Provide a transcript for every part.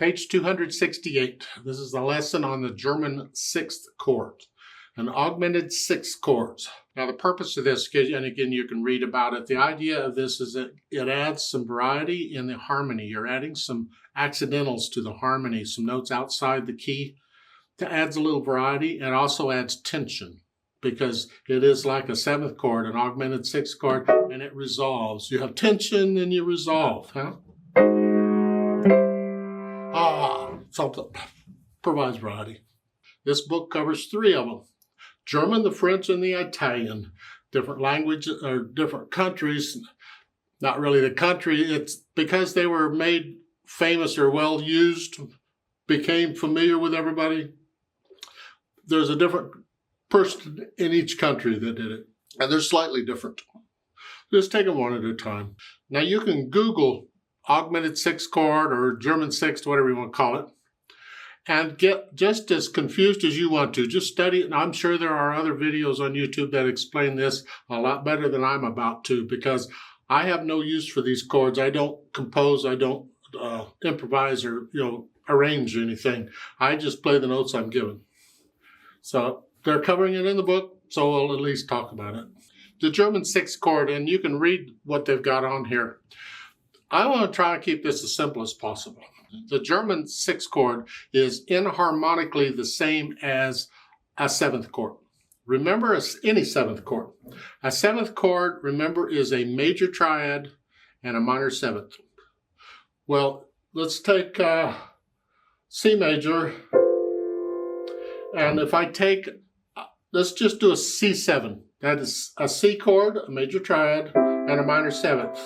Page 268. This is a lesson on the German Sixth Chord, an augmented sixth chords. Now the purpose of this, and again you can read about it, the idea of this is that it adds some variety in the harmony. You're adding some accidentals to the harmony, some notes outside the key. That adds a little variety and also adds tension because it is like a seventh chord, an augmented sixth chord, and it resolves. You have tension and you resolve, huh? Something provides variety. This book covers three of them: German, the French, and the Italian. Different languages or different countries. Not really the country. It's because they were made famous or well used, became familiar with everybody. There's a different person in each country that did it, and they're slightly different. Just take them one at a time. Now you can Google augmented sixth chord or German sixth, whatever you want to call it, and get just as confused as you want to. Just study it, and I'm sure there are other videos on YouTube that explain this a lot better than I'm about to, because I have no use for these chords. I don't compose, I don't improvise or arrange anything. I just play the notes I'm given. So they're covering it in the book, so we'll at least talk about it. The German sixth chord, and you can read what they've got on here. I want to try and keep this as simple as possible. The German sixth chord is inharmonically the same as a seventh chord. Remember any seventh chord. A seventh chord, remember, is a major triad and a minor seventh. Well, let's take C major, and if I take, let's just do a C7. That is a C chord, a major triad, and a minor seventh.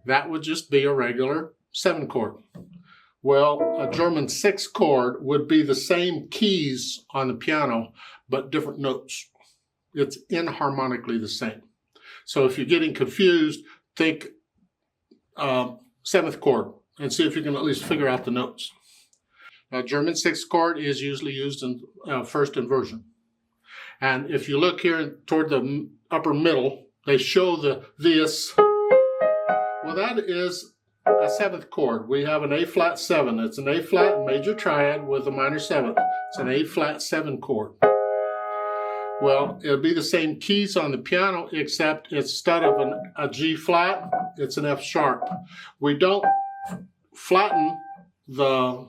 That would just be a regular seven chord. Well, a German sixth chord would be the same keys on the piano, but different notes. It's inharmonically the same. So if you're getting confused, think seventh chord and see if you can at least figure out the notes. A German sixth chord is usually used in first inversion. And if you look here toward the upper middle, they show this. Well, that is a seventh chord. We have an A flat 7. It's an A flat major triad with a minor seventh. It's an A flat 7 chord. Well, it'll be the same keys on the piano, except instead of a G flat, it's an F sharp. We don't flatten the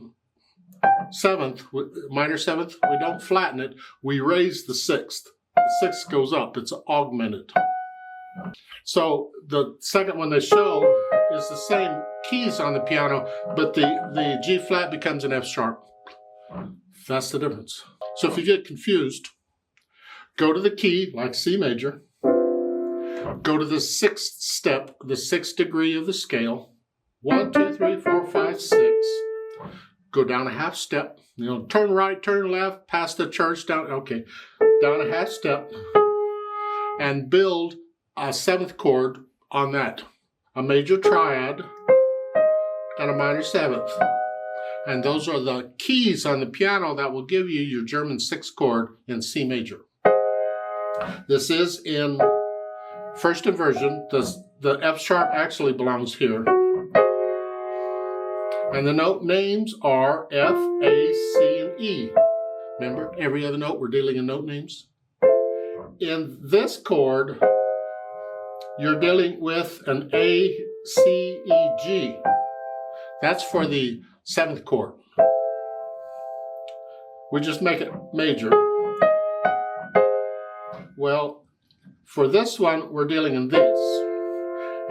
seventh, minor seventh. We don't flatten it. We raise the sixth. The sixth goes up. It's augmented. So the second one they show is the same keys on the piano, but the G flat becomes an F sharp. That's the difference. So if you get confused, go to the key, like C major, go to the sixth step, the sixth degree of the scale, 1, 2, 3, 4, 5, 6. Go down a half step, turn right, turn left, past the church, down a half step, and build a seventh chord on that. A major triad and a minor seventh. And those are the keys on the piano that will give you your German sixth chord in C major. This is in first inversion. The F sharp actually belongs here. And the note names are F, A, C, and E. Remember, every other note we're dealing in note names. In this chord, you're dealing with an A, C, E, G. That's for the seventh chord. We just make it major. Well, for this one, we're dealing in this.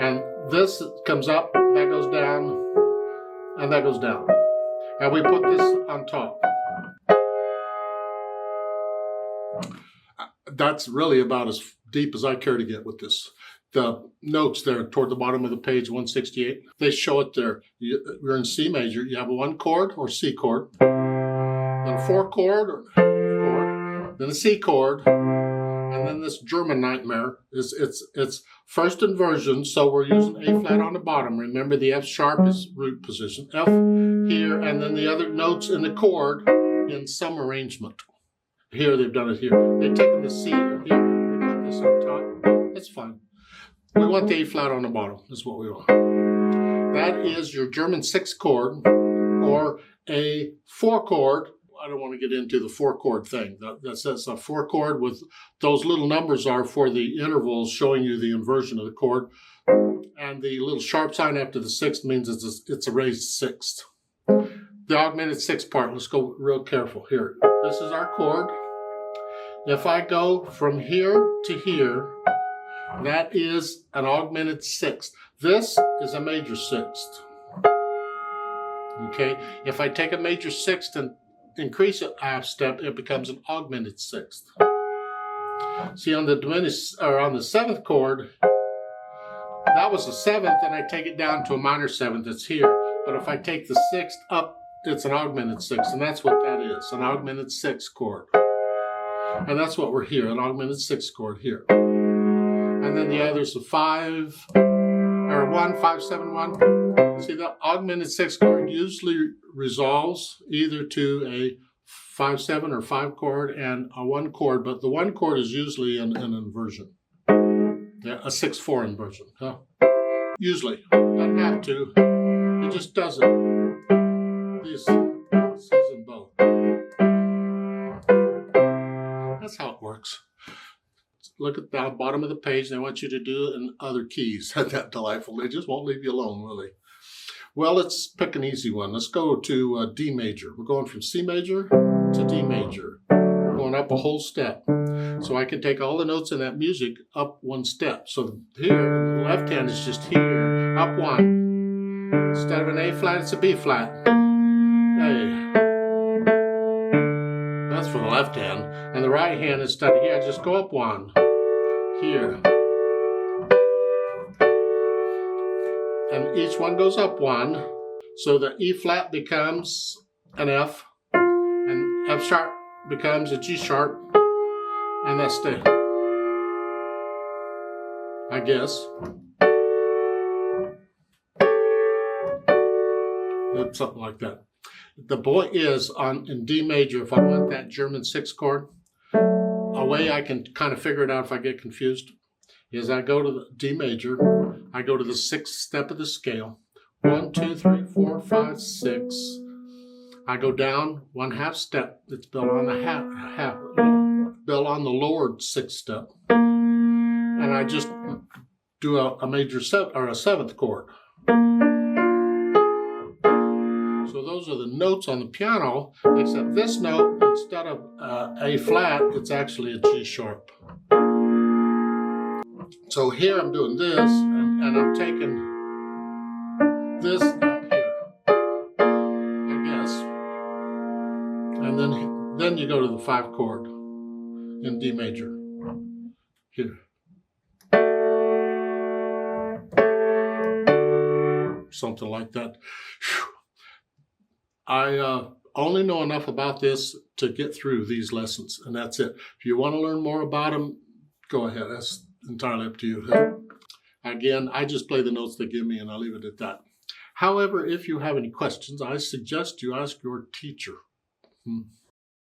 And this comes up, that goes down, and that goes down. And we put this on top. That's really about as deep as I care to get with this. The notes there toward the bottom of the page 168, they show it there. You're in C major, you have a 1 chord or C chord, then a 4 chord or chord, then a C chord, and then this German nightmare is it's first inversion, so we're using A flat on the bottom. Remember, the F sharp is root position, F here, and then the other notes in the chord in some arrangement. Here they've done it here. They've taken the C here, they put this on top. That's fine. We want the A flat on the bottom, is what we want. That is your German sixth chord, or a 4-chord. I don't want to get into the 4-chord thing. That's a 4-chord with those little numbers are for the intervals showing you the inversion of the chord. And the little sharp sign after the sixth means it's a raised sixth. The augmented sixth part, let's go real careful here. This is our chord. If I go from here to here, that is an augmented sixth. This is a major sixth. Okay, if I take a major sixth and increase it half step, it becomes an augmented sixth. See, on the diminished, or on the 7th chord, that was a 7th, and I take it down to a minor 7th. It's here. But if I take the 6th up, it's an augmented 6th, and that's what that is, an augmented 6th chord. And that's what we're here, an augmented 6th chord here. And then the others are 5, or 1, 5, 7, 1. See, the augmented 6th chord usually resolves either to a 5, 7 or 5 chord and a 1 chord, but the 1 chord is usually an inversion. Yeah, a 6/4 inversion. Huh? Usually. Doesn't have to. It just does it. These C's in both. That's how it works. Look at the bottom of the page. They want you to do it in other keys. Isn't that delightful? They just won't leave you alone, will they? Well, let's pick an easy one. Let's go to D major. We're going from C major to D major. We're going up a whole step. So I can take all the notes in that music up 1 step. So here, the left hand is just here, up 1. Instead of an A flat, it's a B flat. A. That's for the left hand. And the right hand, instead of here, I just go up 1. Here. And each one goes up 1. So the E flat becomes an F. And F sharp becomes a G sharp. And that's the, I guess. Something like that. The point is, in D major, if I want that German 6th chord, a way I can kind of figure it out if I get confused is I go to the D major, I go to the 6th step of the scale. 1, 2, 3, 4, 5, 6. I go down 1/2 step. It's built on the built on the lowered 6th step, and I just do a major 7 or a 7th chord. So those are the notes on the piano, except this note, instead of A flat, it's actually a G sharp. So here I'm doing this, and I'm taking this up here, I guess, and then you go to the 5 chord in D major, here. Something like that. Whew. I only know enough about this to get through these lessons, and that's it. If you want to learn more about them, go ahead. That's entirely up to you. Again, I just play the notes they give me, and I'll leave it at that. However, if you have any questions, I suggest you ask your teacher.